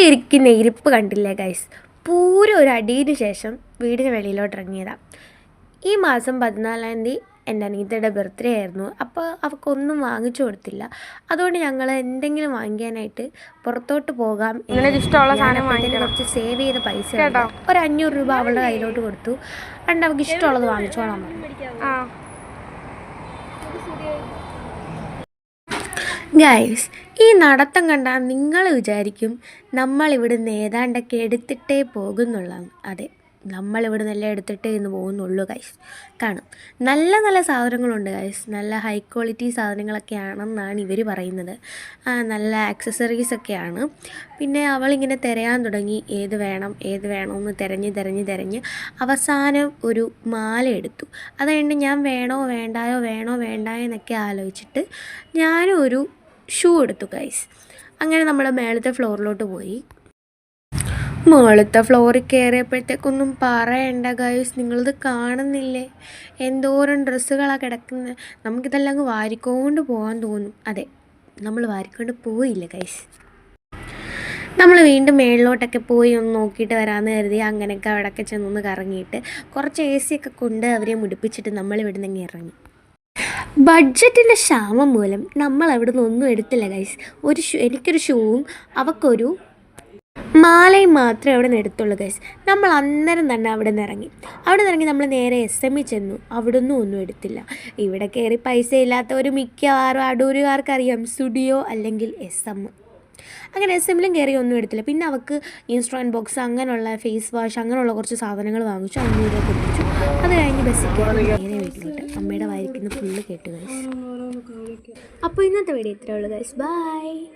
ഇരിക്കുന്ന ഇരിപ്പ് കണ്ടില്ലേ ഗൈസ്, പൂരം ഒരു അടിയിന് ശേഷം വീടിന് വെളിയിലോട്ട് ഇറങ്ങിയതാണ്. ഈ മാസം 14-ാം തീയതി എൻ്റെ അനിയത്തിയുടെ ബർത്ത്ഡേ ആയിരുന്നു. അപ്പോൾ അവൾക്കൊന്നും വാങ്ങിച്ചു കൊടുത്തില്ല. അതുകൊണ്ട് ഞങ്ങൾ എന്തെങ്കിലും വാങ്ങിക്കാനായിട്ട് പുറത്തോട്ട് പോകാം. ഇഷ്ടമുള്ള സാധനം കുറച്ച് സേവ് ചെയ്ത പൈസ ഒരു 500 രൂപ അവളുടെ കയ്യിലോട്ട് കൊടുത്തു. അതുകൊണ്ട് അവൾക്ക് ഇഷ്ടമുള്ളത് വാങ്ങിച്ചോളാം പറഞ്ഞു. ഗൈസ്, ഈ നടത്തം കണ്ടാൽ നിങ്ങൾ വിചാരിക്കും നമ്മളിവിടുന്ന് ഏതാണ്ടൊക്കെ എടുത്തിട്ടേ പോകുന്നുള്ളതാണ്. അതെ, നമ്മളിവിടെ നല്ല എടുത്തിട്ടേ ഇന്ന് പോകുന്നുള്ളൂ ഗൈസ്. കാണും, നല്ല നല്ല സാധനങ്ങളുണ്ട് ഗൈസ്. നല്ല ഹൈ ക്വാളിറ്റി സാധനങ്ങളൊക്കെയാണെന്നാണ് ഇവർ പറയുന്നത്. നല്ല ആക്സസറീസൊക്കെയാണ്. പിന്നെ അവളിങ്ങനെ തിരയാൻ തുടങ്ങി, ഏത് വേണമെന്ന് തിരഞ്ഞ് അവസാനം ഒരു മാല എടുത്തു. അതുകൊണ്ട് ഞാൻ വേണോ വേണ്ടായോ എന്നൊക്കെ ആലോചിച്ചിട്ട് ഞാനും ഒരു ഷൂ എടുത്തു ഗൈസ്. അങ്ങനെ നമ്മൾ മേളത്തെ ഫ്ലോറിലോട്ട് പോയി. മുകളിലത്തെ ഫ്ലോറിൽ കയറിയപ്പോഴത്തേക്കൊന്നും പറയണ്ട ഗൈസ്, നിങ്ങളിത് കാണുന്നില്ലേ എന്തോരം ഡ്രസ്സുകളാണ് കിടക്കുന്നത്. നമുക്കിതെല്ലാം അങ്ങ് വാരിക്കൊണ്ട് പോകാൻ തോന്നും. അതെ, നമ്മൾ വാരിക്കൊണ്ട് പോയില്ല ഗൈസ്. നമ്മൾ വീണ്ടും മേളിലോട്ടൊക്കെ പോയി ഒന്ന് നോക്കിയിട്ട് വരാമെന്ന് കരുതി അങ്ങനെയൊക്കെ അവിടെയൊക്കെ ചെന്നൊന്ന് കറങ്ങിയിട്ട് കുറച്ച് AC ഒക്കെ കൊണ്ട് അവരെ മുടിപ്പിച്ചിട്ട് നമ്മൾ ഇവിടെ നിന്ന് ഇറങ്ങി. ബഡ്ജറ്റിൻ്റെ ക്ഷാമം മൂലം നമ്മൾ അവിടെ നിന്ന് ഒന്നും എടുത്തില്ല ഗൈസ്. എനിക്കൊരു ഷൂവും അവൾക്കൊരു മാലയും മാത്രമേ അവിടെ നിന്ന് എടുത്തുള്ളൂ ഗൈസ്. നമ്മൾ അന്നേരം തന്നെ അവിടെ നിന്ന് ഇറങ്ങി നമ്മൾ നേരെ SME ചെന്നു. അവിടെ ഒന്നും എടുത്തില്ല. ഇവിടെ കയറി പൈസ ഇല്ലാത്തവർ മിക്കവാറും അടൂരുകാർക്കറിയാം സ്റ്റുഡിയോ അല്ലെങ്കിൽ SM. അങ്ങനെ SMലും കയറി ഒന്നും എടുത്തില്ല. പിന്നെ അവൾക്ക് ഇൻസ്ട്രുമെൻറ്റ് ബോക്സ്, അങ്ങനെയുള്ള ഫേസ് വാഷ്, അങ്ങനെയുള്ള കുറച്ച് സാധനങ്ങൾ വാങ്ങിച്ചു. 500 രൂപ കൊടുത്തു. അത് കഴിഞ്ഞ് ബസ്സിൽ കയറി നേരെ വീട്ടിലോട്ട്. അമ്മയുടെ വായിക്കുന്ന ഫുള്ള് കേട്ടു ഗൈസ്. അപ്പോൾ ഇന്നത്തെ വീഡിയോ ഇത്രയേ ഉള്ളൂ ഗൈസ്. ബൈ.